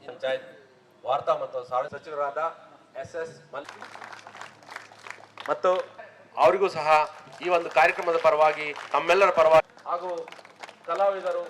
ಪಂಚಾಯತ್ ವಾರ್ತಾ ಮತ್ತು ಸಾರಿಗೆ ಸಚಿವರಾದ SS ಮತ್ತು ಅವರಿಗೂ ಸಹ ಈ ಒಂದು ಕಾರ್ಯಕ್ರಮದ ಪರವಾಗಿ ತಮ್ಮೆಲ್ಲರ ಪರವಾಗಿ ಹಾಗೂ ಕಲಾವಿದರು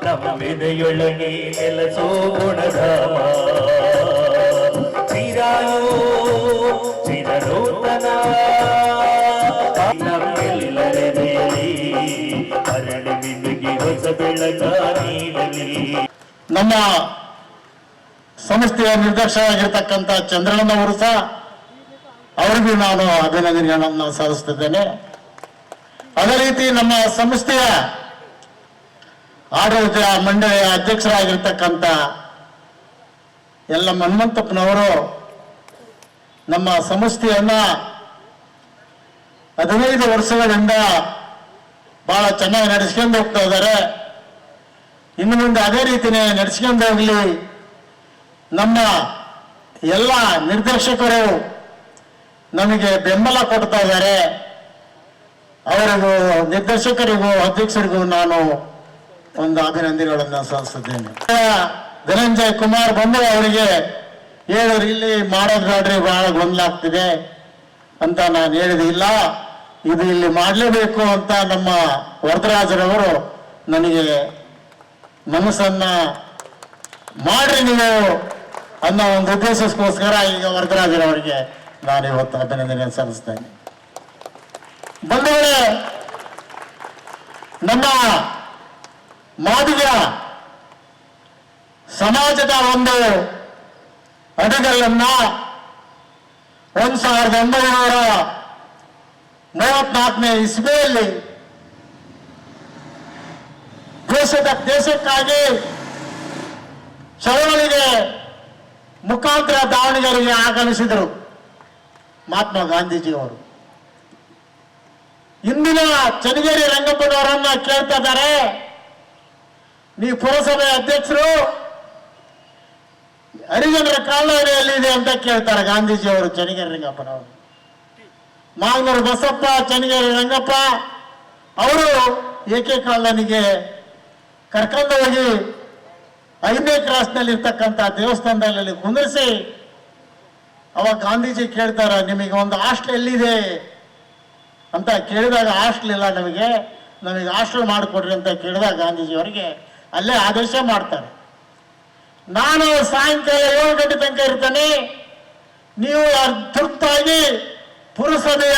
ನಮ್ಮೆದೆಯೊಳಗೆ ನೆಲಸೋ ಗುಣಧಾಮ ಚಿರಾಯೋ ಚಿರನೂತನ ನಮ್ಮೆಲ್ಲರೆದೆಯಲಿ ಹರಡಿ ನಿಮಗೆ ಹೊಸ ಬೆಳಕ ನೀಡಲಿ. ನಮ್ಮ ಸಂಸ್ಥೆಯ ನಿರ್ದೇಶಕರಾಗಿರ್ತಕ್ಕಂಥ ಚಂದ್ರಣ್ಣನವರು ಸಹ ಅವರಿಗೂ ನಾನು ಅಭಿನಂದನೆಗಳನ್ನು ಸಲ್ಲಿಸುತ್ತಿದ್ದೇನೆ. ಅದೇ ರೀತಿ ನಮ್ಮ ಸಂಸ್ಥೆಯ ಆಡಳಿತ ಮಂಡಳಿಯ ಅಧ್ಯಕ್ಷರಾಗಿರ್ತಕ್ಕಂಥ ಎಲ್ಲ ಹನುಮಂತಪ್ಪನವರು ನಮ್ಮ ಸಂಸ್ಥೆಯನ್ನ 15 ವರ್ಷಗಳಿಂದ ಬಹಳ ಚೆನ್ನಾಗಿ ನಡೆಸ್ಕೊಂಡು ಹೋಗ್ತಾ ಇದ್ದಾರೆ. ಇನ್ನು ಮುಂದೆ ಅದೇ ರೀತಿನೇ ನಡೆಸ್ಕೊಂಡು ಹೋಗಲಿ. ನಮ್ಮ ಎಲ್ಲ ನಿರ್ದೇಶಕರು ನಮಗೆ ಬೆಂಬಲ ಕೊಡ್ತಾ ಇದ್ದಾರೆ. ಅವರಿಗೂ ನಿರ್ದೇಶಕರಿಗೂ ಅಧ್ಯಕ್ಷರಿಗೂ ನಾನು ಒಂದು ಅಭಿನಂದನೆಗಳನ್ನು ಸಲ್ಲಿಸುತ್ತೇನೆ. ಧನಂಜಯ್ ಕುಮಾರ್ ಬಂದು ಅವರಿಗೆ ಹೇಳಿದ್ರು, ಇಲ್ಲಿ ಮಾಡೋದು ಬೇಡ್ರಿ, ಬಹಳ ಗೊಂದಲ ಆಗ್ತಿದೆ ಅಂತ ನಾನು ಹೇಳಿದೆ. ಇಲ್ಲ, ಇದು ಇಲ್ಲಿ ಮಾಡಲೇಬೇಕು ಅಂತ ನಮ್ಮ ವರದರಾಜರವರು ನನಗೆ ಮನಸ್ಸನ್ನ ಮಾಡ್ರಿ ನೀವು ಅನ್ನೋ ಒಂದು ಉದ್ದೇಶಕ್ಕೋಸ್ಕರ ಈಗ ವರದರಾಜರವರಿಗೆ ನಾನು ಇವತ್ತು ಅಭಿನಂದನೆ ಸಲ್ಲಿಸ್ತೇನೆ. ಬಂಧುಗಳೇ, ನಮ್ಮ ಮಾದಿಗ ಸಮಾಜದ ಒಂದು ಅಡಿಗಲ್ಲನ್ನ 1934ನೇ ಇಸ್ವಿಯಲ್ಲಿ ದೇಶಕ್ಕಾಗಿ ಚಳವಳಿಗೆ ಮುಖಾಂತರ ದಾವಣಗೆರೆಗೆ ಆಗಮಿಸಿದರು ಮಹಾತ್ಮ ಗಾಂಧೀಜಿಯವರು. ಇಂದಿನ ಚನ್ನಗಿರಿ ರಂಗಪ್ಪನವರನ್ನ ಕೇಳ್ತಾ ಇದ್ದಾರೆ, ನೀವು ಪುರಸಭೆ ಅಧ್ಯಕ್ಷರು, ಹರಿಜನರ ಕಾಲೋನಿ ಎಲ್ಲಿದೆ ಅಂತ ಕೇಳ್ತಾರೆ ಗಾಂಧೀಜಿಯವರು ಚನ್ನಗಿರಿ ರಂಗಪ್ಪನವರು. ಮಾಗನೂರು ಬಸಪ್ಪ, ಚನ್ನಗಿರಿ ರಂಗಪ್ಪ ಅವರು ಏಕೆ ಕಾಲೋನಿಗೆ ಕರ್ಕೊಂಡು ಹೋಗಿ 5ನೇ ಕ್ರಾಸ್ನಲ್ಲಿ ಇರ್ತಕ್ಕಂಥ ದೇವಸ್ಥಾನದಲ್ಲಿ ಕುಂದಿರಿಸಿ ಅವಾಗ ಗಾಂಧೀಜಿ ಕೇಳ್ತಾರೆ, ನಿಮಗೆ ಒಂದು ಹಾಸ್ಟೆಲ್ ಎಲ್ಲಿದೆ ಅಂತ ಕೇಳಿದಾಗ, ಹಾಸ್ಟೆಲ್ ಇಲ್ಲ ನಮಗೆ ಹಾಸ್ಟೆಲ್ ಮಾಡಿಕೊಡ್ರಿ ಅಂತ ಕೇಳಿದಾಗ ಗಾಂಧೀಜಿಯವರಿಗೆ ಅಲ್ಲೇ ಆದೇಶ ಮಾಡ್ತಾರೆ. ನಾನು ಸಾಯಂಕಾಲ 7 ಗಂಟೆ ತನಕ ಇರ್ತೇನೆ, ನೀವು ತುರ್ತಾಗಿ ಪುರಸಭೆಯ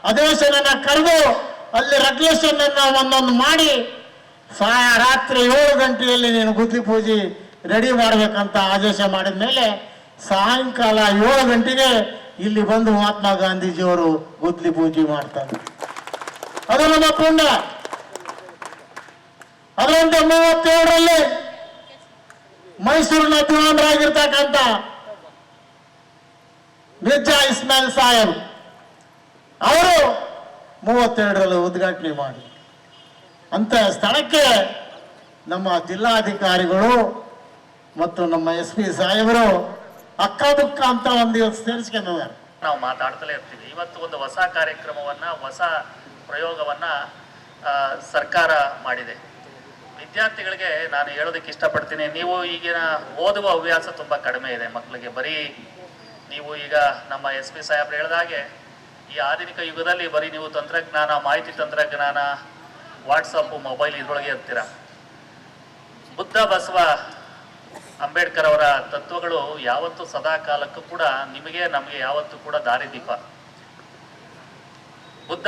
ಅಧಿವೇಶನ ಕರೆದು ಅಲ್ಲಿ ರೆಗ್ಯುಲೇಷನ್ ಅನ್ನು ಒಂದೊಂದು ಮಾಡಿ ರಾತ್ರಿ 7 ಗಂಟೆಯಲ್ಲಿ ನೀನು ಗುದ್ಲಿ ಪೂಜೆ ರೆಡಿ ಮಾಡ್ಬೇಕಂತ ಆದೇಶ ಮಾಡಿದ ಮೇಲೆ ಸಾಯಂಕಾಲ 7 ಗಂಟೆಗೆ ಇಲ್ಲಿ ಬಂದು ಮಹಾತ್ಮ ಗಾಂಧೀಜಿಯವರು ಗುದ್ಲಿ ಪೂಜೆ ಮಾಡ್ತಾರೆ. ಅದು ನಮ್ಮ ಪುಣ್ಯ. ಅದರಂತೆ 37ರಲ್ಲಿ ಮೈಸೂರಿನ ದಿವಾನರಾಗಿರ್ತಕ್ಕಂಥ ಮಿರ್ಜಾ ಇಸ್ಮಾಯಿಲ್ ಸಾಹೇಬ್ ಅವರು 32ರಲ್ಲಿ ಉದ್ಘಾಟನೆ ಮಾಡಿ ಅಂತ ಸ್ಥಳಕ್ಕೆ ನಮ್ಮ ಜಿಲ್ಲಾಧಿಕಾರಿಗಳು ಮತ್ತು ನಮ್ಮ SP ಸಾಹೇಬರು ಅಕ್ಕ ದುಃಖ ಅಂತ ಒಂದು ಇವತ್ತು ಸೇರಿಸ್ಕೊಂಡಿದ್ದಾರೆ. ನಾವು ಮಾತಾಡ್ತಲೇ ಇರ್ತೀವಿ. ಇವತ್ತು ಒಂದು ಹೊಸ ಕಾರ್ಯಕ್ರಮವನ್ನ, ಹೊಸ ಪ್ರಯೋಗವನ್ನ ಸರ್ಕಾರ ಮಾಡಿದೆ. ವಿದ್ಯಾರ್ಥಿಗಳಿಗೆ ನಾನು ಹೇಳೋದಕ್ಕೆ ಇಷ್ಟಪಡ್ತೀನಿ, ನೀವು ಈಗಿನ ಓದುವ ಹವ್ಯಾಸ ತುಂಬ ಕಡಿಮೆ ಇದೆ ಮಕ್ಕಳಿಗೆ. ಬರೀ ನೀವು ಈಗ ನಮ್ಮ SP ಸಾಹೇಬ್ರು ಹೇಳಿದಾಗೆ ಈ ಆಧುನಿಕ ಯುಗದಲ್ಲಿ ಬರೀ ನೀವು ತಂತ್ರಜ್ಞಾನ, ಮಾಹಿತಿ ತಂತ್ರಜ್ಞಾನ, ವಾಟ್ಸಪ್, ಮೊಬೈಲ್ ಇದ್ರೊಳಗೆ ಇರ್ತೀರ. ಬುದ್ಧ, ಬಸವ, ಅಂಬೇಡ್ಕರ್ ಅವರ ತತ್ವಗಳು ಯಾವತ್ತೂ ಸದಾ ಕಾಲಕ್ಕೂ ಕೂಡ ನಿಮಗೆ ನಮಗೆ ಯಾವತ್ತೂ ಕೂಡ ದಾರಿದೀಪ. ಬುದ್ಧ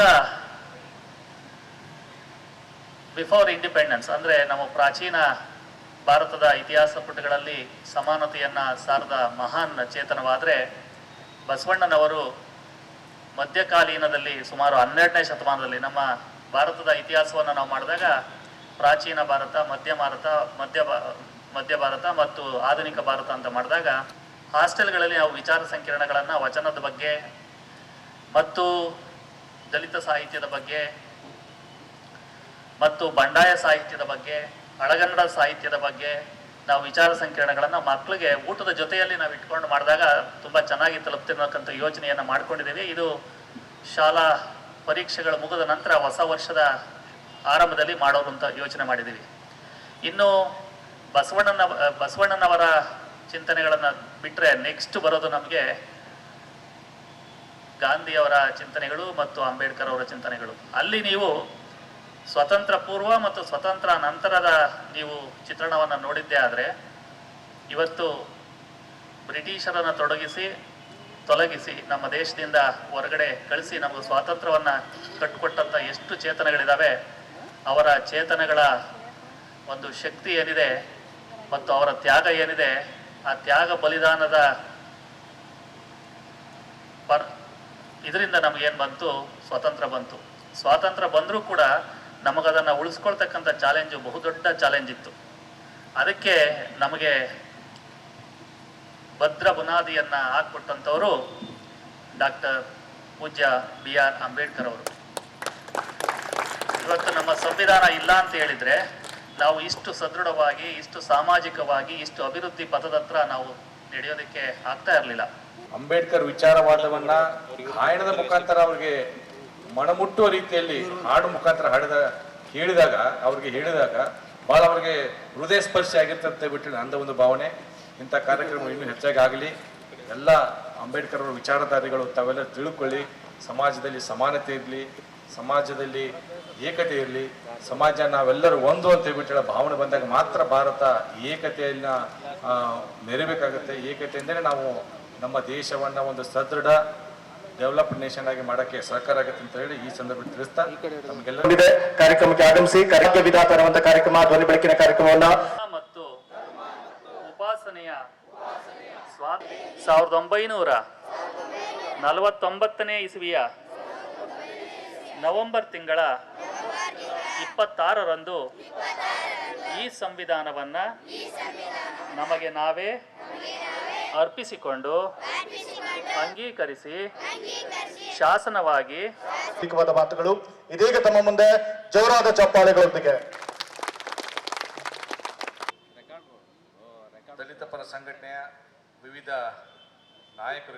ಬಿಫೋರ್ ಇಂಡಿಪೆಂಡೆನ್ಸ್ ಅಂದರೆ ನಮ್ಮ ಪ್ರಾಚೀನ ಭಾರತದ ಇತಿಹಾಸ ಪುಟಗಳಲ್ಲಿ ಸಮಾನತೆಯನ್ನ ಸಾರದ ಮಹಾನ್ ಚೇತನವಾದರೆ, ಬಸವಣ್ಣನವರು ಮಧ್ಯಕಾಲೀನದಲ್ಲಿ ಸುಮಾರು 12ನೇ ಶತಮಾನದಲ್ಲಿ ನಮ್ಮ ಭಾರತದ ಇತಿಹಾಸವನ್ನು ನಾವು ಮಾಡಿದಾಗ ಪ್ರಾಚೀನ ಭಾರತ, ಮಧ್ಯ ಭಾರತ ಮತ್ತು ಆಧುನಿಕ ಭಾರತ ಅಂತ ಮಾಡಿದಾಗ ಹಾಸ್ಟೆಲ್ಗಳಲ್ಲಿ ನಾವು ವಿಚಾರ ಸಂಕಿರಣಗಳನ್ನು ವಚನದ ಬಗ್ಗೆ ಮತ್ತು ದಲಿತ ಸಾಹಿತ್ಯದ ಬಗ್ಗೆ ಮತ್ತು ಬಂಡಾಯ ಸಾಹಿತ್ಯದ ಬಗ್ಗೆ, ಹಳಗನ್ನಡ ಸಾಹಿತ್ಯದ ಬಗ್ಗೆ ನಾವು ವಿಚಾರ ಸಂಕಿರಣಗಳನ್ನು ಮಕ್ಕಳಿಗೆ ಊಟದ ಜೊತೆಯಲ್ಲಿ ನಾವು ಇಟ್ಕೊಂಡು ಮಾಡಿದಾಗ ತುಂಬ ಚೆನ್ನಾಗಿ ತಲುಪ್ತಿರ್ತಕ್ಕಂಥ ಯೋಜನೆಯನ್ನು ಮಾಡ್ಕೊಂಡಿದ್ದೀವಿ. ಇದು ಶಾಲಾ ಪರೀಕ್ಷೆಗಳು ಮುಗಿದ ನಂತರ ಹೊಸ ವರ್ಷದ ಆರಂಭದಲ್ಲಿ ಮಾಡೋರು ಅಂತ ಯೋಚನೆ ಮಾಡಿದ್ದೀವಿ. ಇನ್ನು ಬಸವಣ್ಣನವರ ಚಿಂತನೆಗಳನ್ನು ಬಿಟ್ಟರೆ ನೆಕ್ಸ್ಟ್ ಬರೋದು ನಮಗೆ ಗಾಂಧಿಯವರ ಚಿಂತನೆಗಳು ಮತ್ತು ಅಂಬೇಡ್ಕರ್ ಅವರ ಚಿಂತನೆಗಳು. ಅಲ್ಲಿ ನೀವು ಸ್ವತಂತ್ರ ಪೂರ್ವ ಮತ್ತು ಸ್ವತಂತ್ರ ನಂತರದ ನೀವು ಚಿತ್ರಣವನ್ನು ನೋಡಿದ್ದೇ ಆದರೆ, ಇವತ್ತು ಬ್ರಿಟಿಷರನ್ನು ತೊಲಗಿಸಿ ನಮ್ಮ ದೇಶದಿಂದ ಹೊರಗಡೆ ಕಳಿಸಿ ನಮಗೆ ಸ್ವಾತಂತ್ರ್ಯವನ್ನು ಕಟ್ಟಿಕೊಟ್ಟಂಥ ಎಷ್ಟು ಚೇತನಗಳಿದ್ದಾವೆ, ಅವರ ಚೇತನಗಳ ಒಂದು ಶಕ್ತಿ ಏನಿದೆ ಮತ್ತು ಅವರ ತ್ಯಾಗ ಏನಿದೆ, ಆ ತ್ಯಾಗ ಬಲಿದಾನದ ಇದರಿಂದ ನಮಗೇನು ಬಂತು? ಸ್ವಾತಂತ್ರ್ಯ ಬಂತು. ಸ್ವಾತಂತ್ರ್ಯ ಬಂದರೂ ಕೂಡ ನಮಗದನ್ನು ಉಳಿಸ್ಕೊಳ್ತಕ್ಕಂಥ ಚಾಲೆಂಜು ಬಹುದೊಡ್ಡ ಚಾಲೆಂಜ್ ಇತ್ತು. ಅದಕ್ಕೆ ನಮಗೆ ಭದ್ರ ಬುನಾದಿಯನ್ನು ಹಾಕ್ಕೊಟ್ಟಂಥವರು ಡಾಕ್ಟರ್ ಪೂಜ್ಯ BR ಅಂಬೇಡ್ಕರ್ ಅವರು. ಇವತ್ತು ನಮ್ಮ ಸಂವಿಧಾನ ಇಲ್ಲ ಅಂತ ಹೇಳಿದರೆ ನಾವು ಇಷ್ಟು ಸದೃಢವಾಗಿ, ಇಷ್ಟು ಸಾಮಾಜಿಕವಾಗಿ, ಇಷ್ಟು ಅಭಿವೃದ್ಧಿ ಪಥದತ್ರ ನಾವು ನಡೆಯೋದಕ್ಕೆ ಆಗ್ತಾ ಇರಲಿಲ್ಲ. ಅಂಬೇಡ್ಕರ್ ವಿಚಾರವಾದವನ್ನ ಗಾಯನದ ಮುಖಾಂತರ ಅವ್ರಿಗೆ ಮನಮುಟ್ಟುವ ರೀತಿಯಲ್ಲಿ ಹಾಡು ಮುಖಾಂತರ ಹೇಳಿದಾಗ ಬಹಳ ಅವ್ರಿಗೆ ಹೃದಯ ಸ್ಪರ್ಶಿ ಆಗಿರ್ತಂತೆ ಬಿಟ್ಟು ಅಂದ ಒಂದು ಭಾವನೆ. ಇಂಥ ಕಾರ್ಯಕ್ರಮ ಇನ್ನೂ ಹೆಚ್ಚಾಗಿ ಆಗಲಿ. ಎಲ್ಲ ಅಂಬೇಡ್ಕರ್ ಅವರ ವಿಚಾರಧಾರಿಗಳು ತಾವೆಲ್ಲ ತಿಳ್ಕೊಳ್ಳಿ, ಸಮಾಜದಲ್ಲಿ ಸಮಾನತೆ ಇರಲಿ, ಸಮಾಜದಲ್ಲಿ ಏಕತೆ ಇರಲಿ, ಸಮಾಜ ನಾವೆಲ್ಲರೂ ಒಂದು ಅಂತ ಹೇಳ್ಬಿಟ್ಟು ಭಾವನೆ ಬಂದಾಗ ಮಾತ್ರ ಭಾರತ ಏಕತೆಯನ್ನ ಮೆರಿಬೇಕಾಗುತ್ತೆ. ಏಕತೆಯಿಂದಲೇ ನಾವು ನಮ್ಮ ದೇಶವನ್ನ ಒಂದು ಸದೃಢ ಡೆವಲಪ್ಡ್ ನೇಷನ್ ಆಗಿ ಮಾಡಕ್ಕೆ ಸಹಕಾರ ಆಗುತ್ತೆ ಅಂತ ಹೇಳಿ ಈ ಸಂದರ್ಭದಲ್ಲಿ ತಿಳಿಸ್ತಾ ನಮಗೆಲ್ಲ ಕಾರ್ಯಕ್ರಮಕ್ಕೆ ಆಗಮಿಸಿ ಕಾರ್ಯಕ್ರಮ ವಿಧಾತ ಅನ್ನುವಂಥ ಕಾರ್ಯಕ್ರಮ, ಧ್ವನಿ ಬೆಳಕಿನ ಕಾರ್ಯಕ್ರಮವನ್ನ ಮತ್ತು ಉಪಾಸನೆಯ 1949ನೇ ಇಸವಿಯ ನವೆಂಬರ್ ತಿಂಗಳ 26ರಂದು ಈ ಸಂವಿಧಾನವನ್ನ ನಮಗೆ ನಾವೇ ಅರ್ಪಿಸಿಕೊಂಡು ಅಂಗೀಕರಿಸಿ ಶಾಸನವಾಗಿ ಮಾತುಗಳು ಇದೀಗ ತಮ್ಮ ಮುಂದೆ ಜೋರಾದ ಚಪ್ಪಾಳೆಗಳೊಂದಿಗೆ ದಲಿತ ಪರ ಸಂಘಟನೆಯ ವಿವಿಧ ನಾಯಕರು